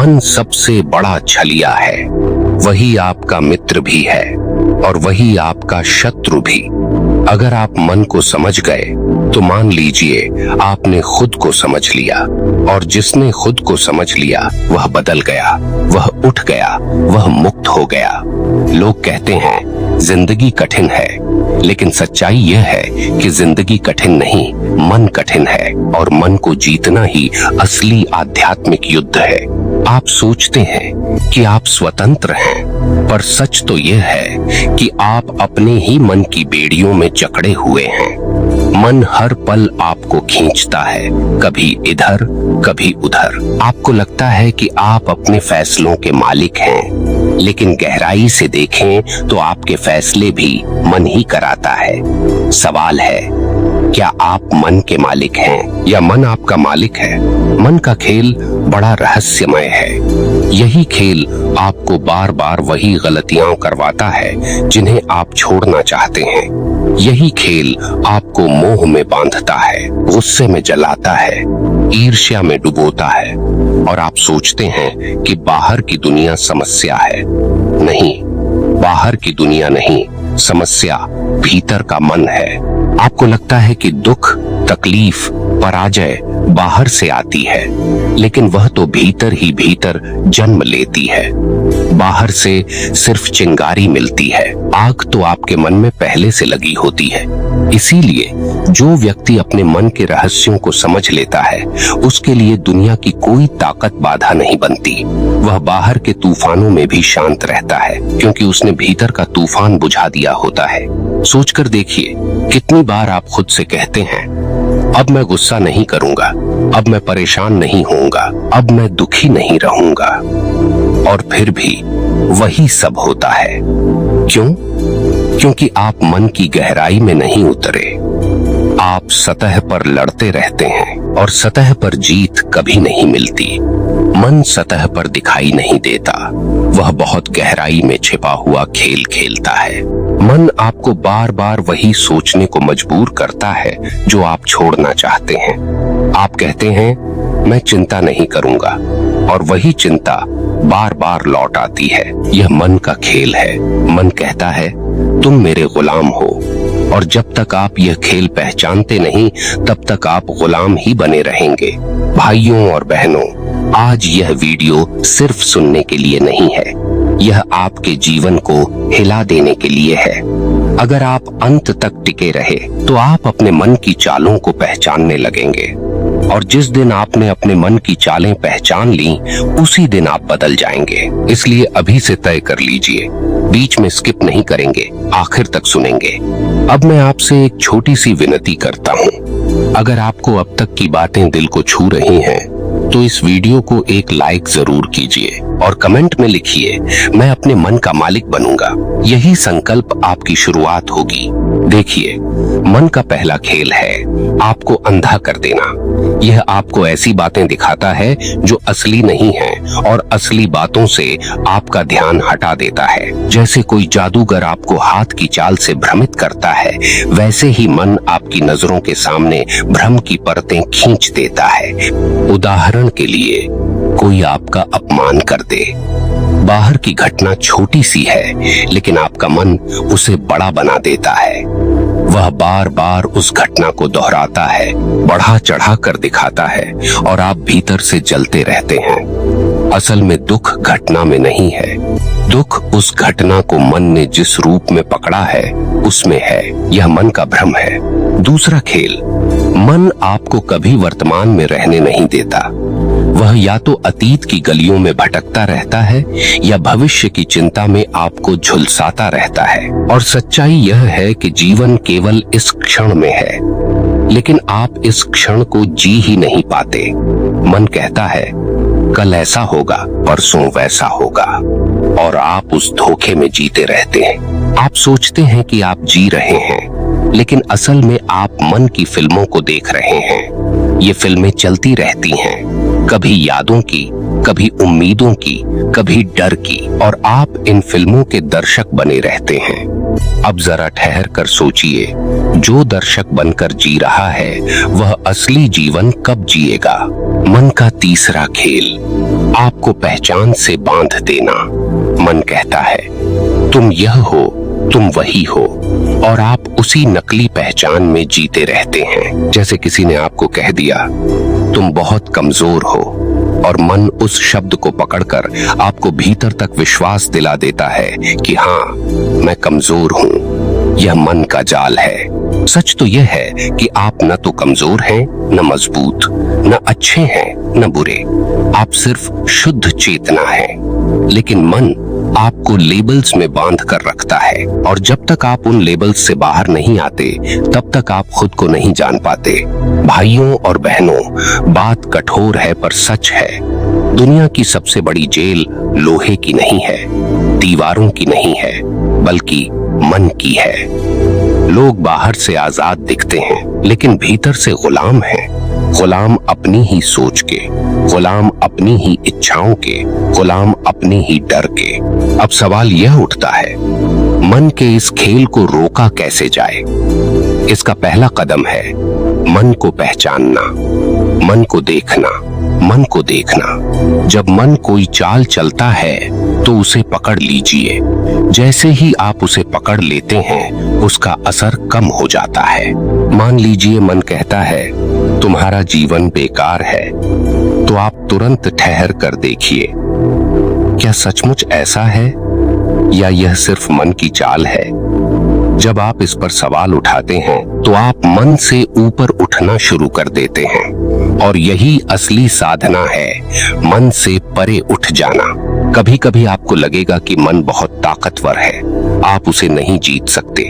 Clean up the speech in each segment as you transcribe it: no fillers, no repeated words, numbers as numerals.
मन सबसे बड़ा छलिया है। वही आपका मित्र भी है और वही आपका शत्रु भी। अगर आप मन को समझ गए तो मान लीजिए आपने खुद को समझ लिया, और जिसने खुद को समझ लिया वह बदल गया, वह उठ गया, वह मुक्त हो गया। लोग कहते हैं जिंदगी कठिन है, लेकिन सच्चाई यह है कि जिंदगी कठिन नहीं, मन कठिन है, और मन को जीतना ही असली आध्यात्मिक युद्ध है। आप सोचते हैं कि आप स्वतंत्र हैं, पर सच तो यह है कि आप अपने ही मन की बेड़ियों में जकड़े हुए हैं। मन हर पल आपको खींचता है, कभी इधर कभी उधर। आपको लगता है कि आप अपने फैसलों के मालिक हैं, लेकिन गहराई से देखें तो आपके फैसले भी मन ही कराता है। सवाल है, क्या आप मन के मालिक हैं या मन आपका मालिक है? मन का खेल बड़ा रहस्यमय है। यही खेल आपको बार बार वही गलतियां करवाता है जिन्हें आप छोड़ना चाहते हैं। यही खेल आपको मोह में बांधता है, गुस्से में जलाता है, ईर्ष्या में डुबोता है, और आप सोचते हैं कि बाहर की दुनिया समस्या है। नहीं, बाहर की दुनिया नहीं, समस्या भीतर का मन है। आपको लगता है कि दुख, तकलीफ, पराजय बाहर से आती है, लेकिन वह तो भीतर ही भीतर जन्म लेती है। बाहर से सिर्फ चिंगारी मिलती है, आग तो आपके मन में पहले से लगी होती है। इसीलिए जो व्यक्ति अपने मन के रहस्यों को समझ लेता है, उसके लिए दुनिया की कोई ताकत बाधा नहीं बनती। वह बाहर के तूफानों में भी शांत रहता है, क्योंकि उसने भीतर का तूफान बुझा दिया होता है। सोचकर देखिए, कितनी बार आप खुद से कहते हैं, अब मैं गुस्सा नहीं करूंगा, अब मैं परेशान नहीं होऊंगा, अब मैं दुखी नहीं रहूंगा, और फिर भी वही सब होता है। क्यों? क्योंकि आप मन की गहराई में नहीं उतरे। आप सतह पर लड़ते रहते हैं, और सतह पर जीत कभी नहीं मिलती। मन सतह पर दिखाई नहीं देता, वह बहुत गहराई में छिपा हुआ खेल खेलता है। मन आपको बार बार वही सोचने को मजबूर करता है जो आप छोड़ना चाहते हैं। आप कहते हैं मैं चिंता नहीं करूंगा, और वही चिंता बार बार लौट आती है। यह मन का खेल है। मन कहता है तुम मेरे गुलाम हो, और जब तक आप यह खेल पहचानते नहीं, तब तक आप गुलाम ही बने रहेंगे। भाइयों और बहनों, आज यह वीडियो सिर्फ सुनने के लिए नहीं है, यह आपके जीवन को हिला देने के लिए है। अगर आप अंत तक टिके रहे तो आप अपने मन की चालों को पहचानने लगेंगे, और जिस दिन आपने अपने मन की चालें पहचान ली, उसी दिन आप बदल जाएंगे। इसलिए अभी से तय कर लीजिए, बीच में स्किप नहीं करेंगे, आखिर तक सुनेंगे। अब मैं आपसे एक छोटी सी विनती करता हूँ। अगर आपको अब तक की बातें दिल को छू रही हैं, तो इस वीडियो को एक लाइक जरूर कीजिए और कमेंट में लिखिए, मैं अपने मन का मालिक बनूंगा। यही संकल्प आपकी शुरुआत होगी। देखिए, मन का पहला खेल है आपको अंधा कर देना। यह आपको ऐसी बातें दिखाता है जो असली नहीं है, और असली बातों से आपका ध्यान हटा देता है। जैसे कोई जादूगर आपको हाथ की चाल से भ्रमित करता है, वैसे ही मन आपकी नजरों के सामने भ्रम की परतें खींच देता है। उदाहरण के लिए, कोई आपका अपमान कर दे। बाहर की घटना छोटी सी है, लेकिन आपका मन उसे बड़ा बना देता है। वह बार बार उस घटना को दोहराता है, बढ़ा चढ़ा कर दिखाता है, और आप भीतर से जलते रहते हैं। असल में दुख घटना में नहीं है, दुख उस घटना को मन ने जिस रूप में पकड़ा है उसमें है। यह मन का भ्रम है। दूसरा खेल, मन आपको कभी वर्तमान में रहने नहीं देता। वह या तो अतीत की गलियों में भटकता रहता है, या भविष्य की चिंता में आपको झुलसाता रहता है। और सच्चाई यह है कि जीवन केवल इस क्षण में है, लेकिन आप इस क्षण को जी ही नहीं पाते। मन कहता है कल ऐसा होगा, परसों वैसा होगा, और आप उस धोखे में जीते रहते हैं। आप सोचते हैं कि आप जी रहे हैं, लेकिन असल में आप मन की फिल्मों को देख रहे हैं। ये फिल्में चलती रहती हैं, कभी यादों की, कभी उम्मीदों की, कभी डर की, और आप इन फिल्मों के दर्शक बने रहते हैं। अब जरा ठहर कर सोचिए, जो दर्शक बनकर जी रहा है, वह असली जीवन कब जिएगा? मन का तीसरा खेल, आपको पहचान से बांध देना। मन कहता है तुम यह हो, तुम वही हो, और आप उसी नकली पहचान में जीते रहते हैं। जैसे किसी ने आपको कह दिया तुम बहुत कमजोर हो, और मन उस शब्द को पकड़कर आपको भीतर तक विश्वास दिला देता है कि हाँ, मैं कमजोर हूं। यह मन का जाल है। सच तो यह है कि आप न तो कमजोर हैं, न मजबूत, न अच्छे हैं, न बुरे। आप सिर्फ शुद्ध चेतना हैं। लेकिन मन आपको लेबल्स में बांध कर रखता है, और जब तक आप उन लेबल्स से बाहर नहीं आते, तब तक आप खुद को नहीं जान पाते। भाइयों और बहनों, बात कठोर है पर सच है। दुनिया की सबसे बड़ी जेल लोहे की नहीं है, दीवारों की नहीं है, बल्कि मन की है। लोग बाहर से आजाद दिखते हैं, लेकिन भीतर से गुलाम हैं। गुलाम अपनी ही सोच के, गुलाम अपनी ही इच्छाओं के, गुलाम अपनी ही डर के। अब सवाल यह उठता है, मन के इस खेल को रोका कैसे जाए? इसका पहला कदम है मन को पहचानना, मन को देखना, मन को देखना। जब मन कोई चाल चलता है तो उसे पकड़ लीजिए। जैसे ही आप उसे पकड़ लेते हैं, उसका असर कम हो जाता है। मान लीजिए मन कहता है तुम्हारा जीवन बेकार है, तो आप तुरंत ठहर कर देखिए, क्या सचमुच ऐसा है या यह सिर्फ मन की चाल है? जब आप इस पर सवाल उठाते हैं तो आप मन से ऊपर उठना शुरू कर देते हैं, और यही असली साधना है, मन से परे उठ जाना। कभी कभी आपको लगेगा कि मन बहुत ताकतवर है, आप उसे नहीं जीत सकते,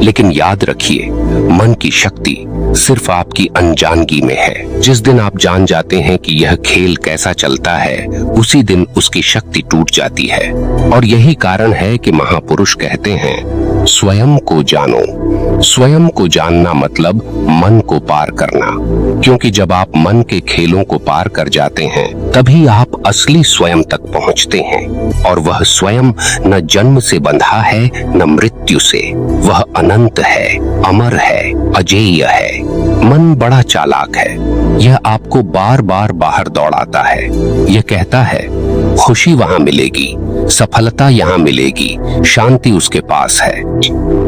लेकिन याद रखिए, मन की शक्ति सिर्फ आपकी अनजानगी में है। जिस दिन आप जान जाते हैं कि यह खेल कैसा चलता है, उसी दिन उसकी शक्ति टूट जाती है। और यही कारण है कि महापुरुष कहते हैं स्वयं को जानो। स्वयं को जानना मतलब मन को पार करना, क्योंकि जब आप मन के खेलों को पार कर जाते हैं, तभी आप असली स्वयं तक पहुंचते हैं। और वह स्वयं न जन्म से बंधा है, न मृत्यु से। वह अनंत है, अमर है, अजेय है। मन बड़ा चालाक है। यह आपको बार बार बाहर दौड़ाता है। यह कहता है खुशी वहां मिलेगी, सफलता यहाँ मिलेगी, शांति उसके पास है,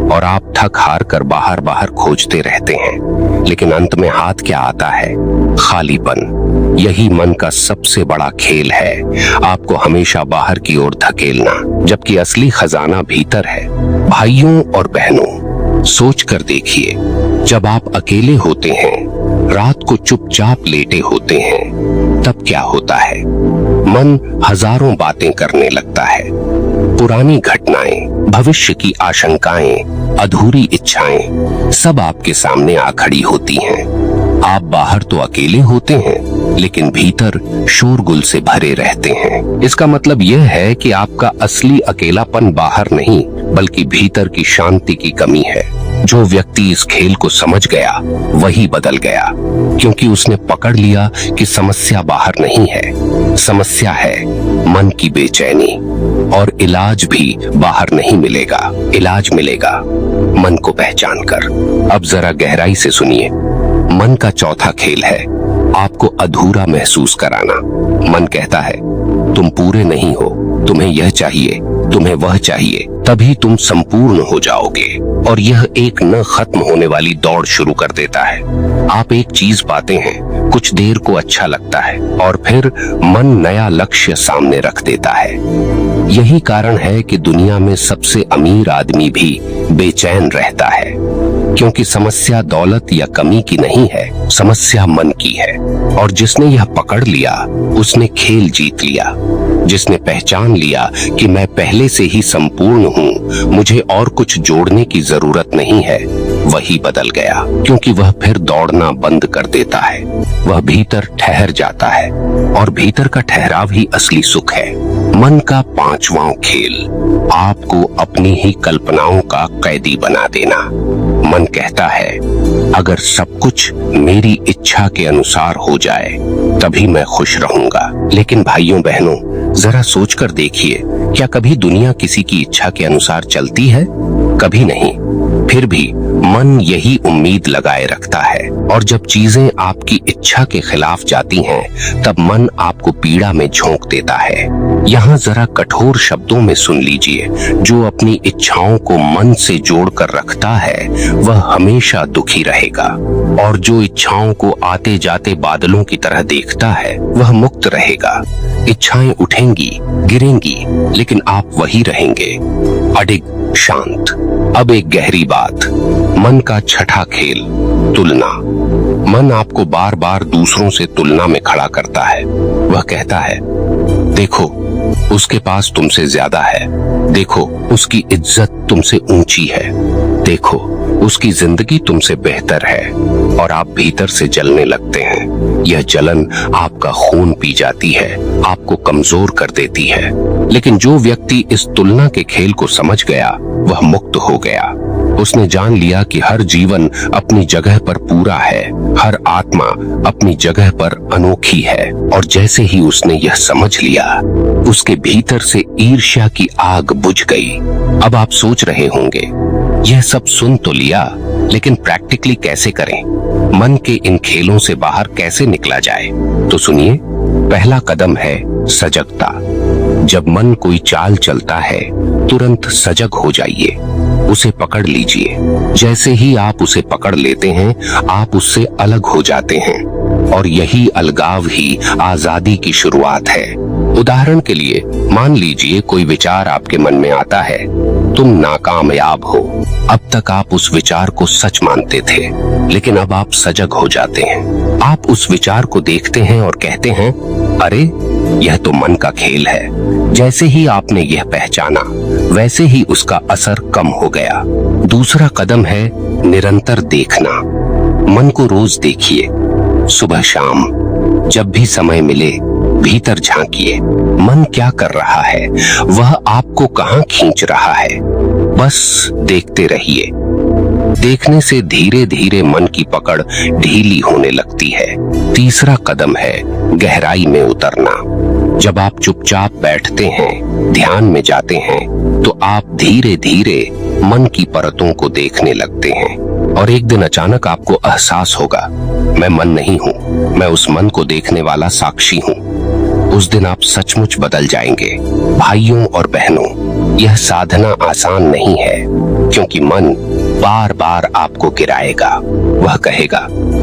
और आप थक हार कर बाहर बाहर खोजते रहते हैं। लेकिन अंत में हाथ क्या आता है? खालीपन। यही मन का सबसे बड़ा खेल है, आपको हमेशा बाहर की ओर धकेलना, जबकि असली खजाना भीतर है। भाइयों और बहनों, सोच कर देखिए, जब आप अकेले होते हैं, रात को चुपचाप लेटे होते हैं, तब क्या होता है? मन हजारों बातें करने लगता है। पुरानी घटनाएं, भविष्य की आशंकाएं, अधूरी इच्छाएं, सब आपके सामने आ खड़ी होती हैं। आप बाहर तो अकेले होते हैं, लेकिन भीतर शोरगुल से भरे रहते हैं। इसका मतलब यह है कि आपका असली अकेलापन बाहर नहीं, बल्कि भीतर की शांति की कमी है। जो व्यक्ति इस खेल को समझ गया, वही बदल गया, क्योंकि उसने पकड़ लिया कि समस्या बाहर नहीं है, समस्या है मन की बेचैनी। और इलाज भी बाहर नहीं मिलेगा, इलाज मिलेगा मन को पहचान कर। अब जरा गहराई से सुनिए, मन का चौथा खेल है आपको अधूरा महसूस कराना। मन कहता है तुम पूरे नहीं हो, तुम्हें यह चाहिए, तुम्हें वह चाहिए, तभी तुम संपूर्ण हो जाओगे। और यह एक न खत्म होने वाली दौड़ शुरू कर देता है। आप एक चीज पाते हैं, कुछ देर को अच्छा लगता है, और फिर मन नया लक्ष्य सामने रख देता है। यही कारण है कि दुनिया में सबसे अमीर आदमी भी बेचैन रहता है, क्योंकि समस्या दौलत या कमी की नहीं है, समस्या मन की है। और जिसने यह पकड़ लिया, उसने खेल जीत लिया। जिसने पहचान लिया कि मैं पहले से ही संपूर्ण हूँ, मुझे और कुछ जोड़ने की जरूरत नहीं है, वही बदल गया, क्योंकि वह फिर दौड़ना बंद कर देता है। वह भीतर ठहर जाता है, और भीतर का ठहराव ही असली सुख है। मन का पांचवां खेल आपको अपनी ही कल्पनाओं का कैदी बना देना। मन कहता है अगर सब कुछ मेरी इच्छा के अनुसार हो जाए, तभी मैं खुश रहूंगा। लेकिन भाइयों बहनों, जरा सोच कर देखिए, क्या कभी दुनिया किसी की इच्छा के अनुसार चलती है? कभी नहीं। फिर भी मन यही उम्मीद लगाए रखता है, और जब चीजें आपकी इच्छा के खिलाफ जाती हैं, तब मन आपको पीड़ा में झोंक देता है। यहाँ जरा कठोर शब्दों में सुन लीजिए, जो अपनी इच्छाओं को मन से जोड़कर रखता है वह हमेशा दुखी रहेगा, और जो इच्छाओं को आते जाते बादलों की तरह देखता है वह मुक्त रहेगा। इच्छाएं उठेंगी, गिरेंगी, लेकिन आप वही रहेंगे, अडिग, शांत। अब एक गहरी बात, मन का छठा खेल, तुलना। मन आपको बार बार दूसरों से तुलना में खड़ा करता है। वह कहता है, देखो उसके पास तुमसे ज्यादा है, देखो उसकी इज्जत तुमसे ऊंची है, देखो उसकी जिंदगी तुमसे बेहतर है, और आप भीतर से जलने लगते हैं। यह जलन आपका खून पी जाती है, आपको कमजोर कर देती है। लेकिन जो व्यक्ति इस तुलना के खेल को समझ गया वह मुक्त हो गया। उसने जान लिया कि हर जीवन अपनी जगह पर पूरा है, हर आत्मा अपनी जगह पर अनोखी है। और जैसे ही उसने यह समझ लिया, उसके भीतर से ईर्ष्या की आग बुझ गई। अब आप सोच रहे होंगे, यह सब सुन तो लिया, लेकिन प्रैक्टिकली कैसे करें? मन के इन खेलों से बाहर कैसे निकला जाए? तो सुनिए, पहला कदम है सजगता। जब मन कोई चाल चलता है, तुरंत सजग हो जाइए, उसे पकड़ लीजिए। जैसे ही आप उसे पकड़ लेते हैं, आप उससे अलग हो जाते हैं, और यही अलगाव ही आजादी की शुरुआत है। उदाहरण के लिए, मान लीजिए कोई विचार आपके मन में आता है, तुम नाकामयाब हो। अब तक आप उस विचार को सच मानते थे, लेकिन अब आप सजग हो जाते हैं। आप उस विचार को देखते हैं और कहते हैं, अरे यह तो मन का खेल है। जैसे ही आपने यह पहचाना, वैसे ही उसका असर कम हो गया। दूसरा कदम है निरंतर देखना। मन को रोज देखिए, सुबह शाम, जब भी समय मिले भीतर झांकिए। मन क्या कर रहा है, वह आपको कहां खींच रहा है, बस देखते रहिए। देखने से धीरे धीरे मन की पकड़ ढीली होने लगती है। तीसरा कदम है गहराई में उतरना। जब आप चुपचाप बैठते हैं, ध्यान में जाते हैं, तो आप धीरे धीरे मन की परतों को देखने लगते हैं, और एक दिन अचानक आपको एहसास होगा, मैं मन नहीं हूँ, मैं उस मन को देखने वाला साक्षी हूँ। उस दिन आप सचमुच बदल जाएंगे। भाइयों और बहनों, यह साधना आसान नहीं है, क्योंकि मन बार बार आपको गिराएगा। वह कहेगा,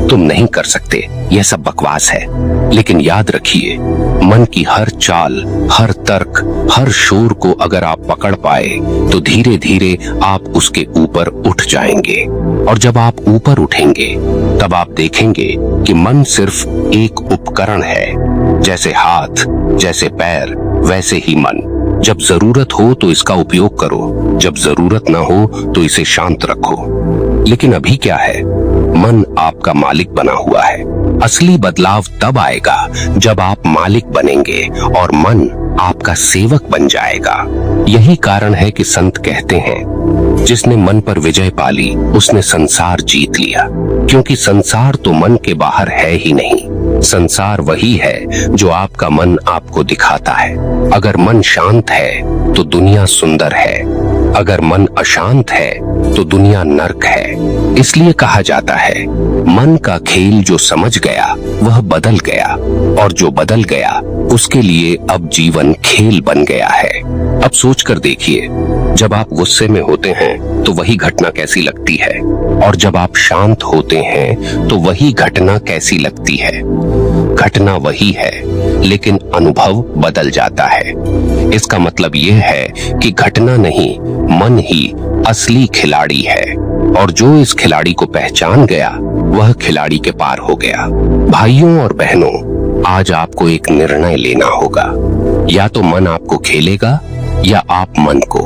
तुम नहीं कर सकते, यह सब बकवास है। लेकिन याद रखिए, मन की हर चाल, हर तर्क, हर शोर को अगर आप पकड़ पाए, तो धीरे धीरे आप उसके ऊपर उठ जाएंगे। और जब आप ऊपर उठेंगे, तब आप देखेंगे कि मन सिर्फ एक उपकरण है। जैसे हाथ, जैसे पैर, वैसे ही मन। जब जरूरत हो तो इसका उपयोग करो, जब जरूरत ना हो तो इसे शांत रखो। लेकिन अभी क्या है, मन आपका मालिक बना हुआ है। असली बदलाव तब आएगा जब आप मालिक बनेंगे और मन आपका सेवक बन जाएगा। यही कारण है कि संत कहते हैं, जिसने मन पर विजय पाली उसने संसार जीत लिया। क्योंकि संसार तो मन के बाहर है ही नहीं, संसार वही है जो आपका मन आपको दिखाता है। अगर मन शांत है तो दुनिया सुंदर है, अगर मन अशांत है तो दुनिया नर्क है। इसलिए कहा जाता है, मन का खेल जो समझ गया वह बदल गया, और जो बदल गया उसके लिए अब जीवन खेल बन गया है। अब सोच कर देखिए, जब आप गुस्से में होते हैं तो वही घटना कैसी लगती है, और जब आप शांत होते हैं तो वही घटना कैसी लगती है। घटना वही है, लेकिन अनुभव बदल जाता है। इसका मतलब यह है कि घटना नहीं, मन ही असली खिलाड़ी है, और जो इस खिलाड़ी को पहचान गया वह खिलाड़ी के पार हो गया। भाइयों और बहनों, आज आपको एक निर्णय लेना होगा, या तो मन आपको खेलेगा या आप मन को।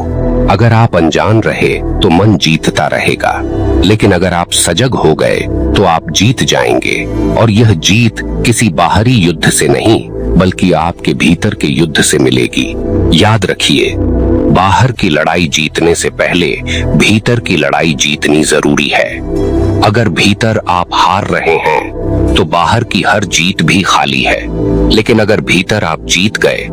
अगर आप अनजान रहे तो मन जीतता रहेगा, लेकिन अगर आप सजग हो गए तो आप जीत जाएंगे। और यह जीत किसी बाहरी युद्ध से नहीं, बल्कि आपके भीतर के युद्ध से मिलेगी। याद रखिए, बाहर की लड़ाई जीतने से पहले भीतर की लड़ाई जीतनी जरूरी है। अगर भीतर आप हार रहे हैं तो बाहर की हर जीत भी खाली है, लेकिन अगर भीतर आप जीत गए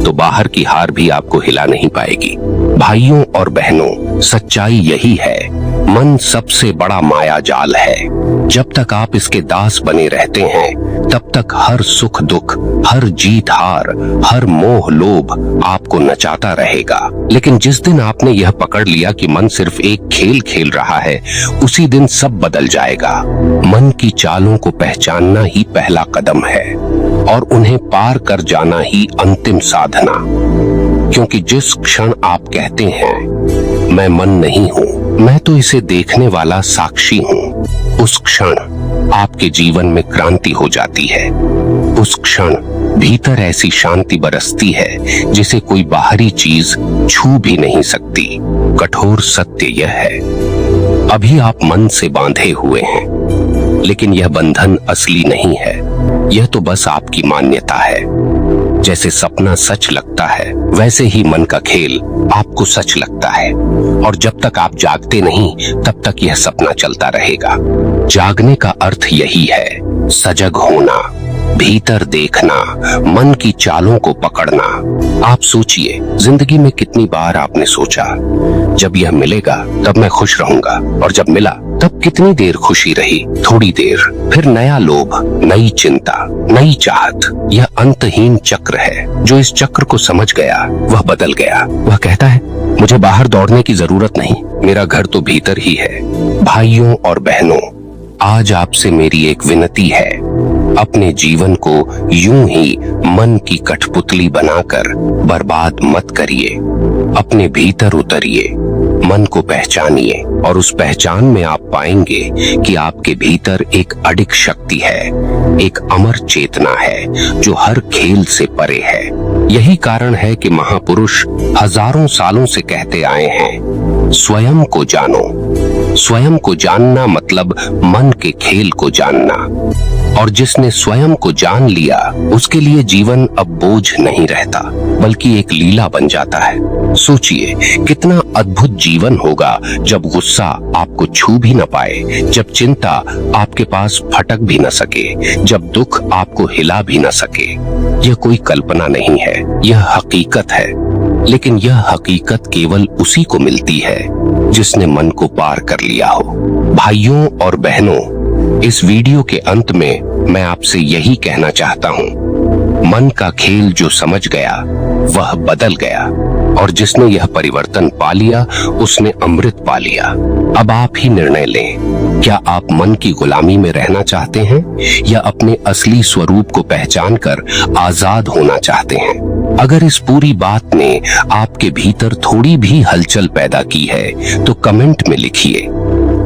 तो बाहर की हार भी आपको हिला नहीं पाएगी। भाइयों और बहनों, सच्चाई यही है, मन सबसे बड़ा माया जाल है। जब तक आप इसके दास बने रहते हैं, तब तक हर सुख दुख, हर जीत हार, हर मोह लोभ आपको नचाता रहेगा। लेकिन जिस दिन आपने यह पकड़ लिया कि मन सिर्फ एक खेल खेल रहा है, उसी दिन सब बदल जाएगा। मन की चालों को पहचानना ही पहला कदम है और उन्हें पार कर जाना ही अंतिम साधना। क्योंकि जिस क्षण आप कहते हैं मैं मन नहीं हूं, मैं तो इसे देखने वाला साक्षी हूं, उस क्षण आपके जीवन में क्रांति हो जाती है। उस क्षण भीतर ऐसी शांति बरसती है जिसे कोई बाहरी चीज छू भी नहीं सकती। कठोर सत्य यह है, अभी आप मन से बांधे हुए हैं, लेकिन यह बंधन असली नहीं है। यह तो बस आपकी मान्यता है। जैसे सपना सच लगता है, वैसे ही मन का खेल आपको सच लगता है। और जब तक आप जागते नहीं, तब तक यह सपना चलता रहेगा। जागने का अर्थ यही है, सजग होना, भीतर देखना, मन की चालों को पकड़ना। आप सोचिए, जिंदगी में कितनी बार आपने सोचा जब यह मिलेगा तब मैं खुश रहूंगा, और जब मिला तब कितनी देर खुशी रही, थोड़ी देर, फिर नया लोभ, नई चिंता, नई चाहत। यह अंतहीन चक्र है। जो इस चक्र को समझ गया वह बदल गया। वह कहता है मुझे बाहर दौड़ने की जरूरत नहीं, मेरा घर तो भीतर ही है। भाइयों और बहनों, आज आपसे मेरी एक विनती है, अपने जीवन को यूं ही मन की कठपुतली बनाकर बर्बाद मत करिए। अपने भीतर उतरिए, मन को पहचानिए, और उस पहचान में आप पाएंगे कि आपके भीतर एक अडिग शक्ति है, एक अमर चेतना है जो हर खेल से परे है। यही कारण है कि महापुरुष हजारों सालों से कहते आए हैं, स्वयं को जानो। स्वयं को जानना मतलब मन के खेल को जानना। और जिसने स्वयं को जान लिया, उसके लिए जीवन अब बोझ नहीं रहता, बल्कि एक लीला बन जाता है। सोचिए, कितना अद्भुत जीवन होगा जब गुस्सा आपको छू भी न पाए, जब चिंता आपके पास फटक भी न सके, जब दुख आपको हिला भी न सके। यह कोई कल्पना नहीं है, यह हकीकत है। लेकिन यह हकीकत केवल उसी को मिलती है जिसने मन को पार कर लिया हो। भाइयों और बहनों, इस वीडियो के अंत में मैं आपसे यही कहना चाहता हूँ, मन का खेल जो समझ गया वह बदल गया, और जिसने यह परिवर्तन पा लिया उसने अमृत पा लिया। अब आप ही निर्णय लें, क्या आप मन की गुलामी में रहना चाहते हैं या अपने असली स्वरूप को पहचानकर आजाद होना चाहते हैं? अगर इस पूरी बात ने आपके भीतर थोड़ी भी हलचल पैदा की है तो कमेंट में लिखिए,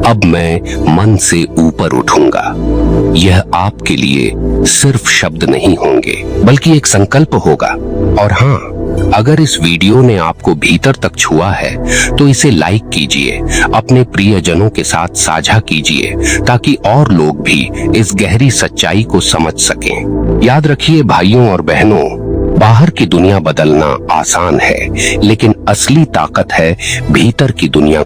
अब मैं मन से ऊपर उठूंगा। यह आपके लिए सिर्फ शब्द नहीं होंगे, बल्कि एक संकल्प होगा। और हाँ, अगर इस वीडियो ने आपको भीतर तक छुआ है तो इसे लाइक कीजिए, अपने प्रियजनों के साथ साझा कीजिए, ताकि और लोग भी इस गहरी सच्चाई को समझ सकें। याद रखिए भाइयों और बहनों, बाहर की दुनिया बदलना आसान है, लेकिन असली ताकत है भीतर की दुनिया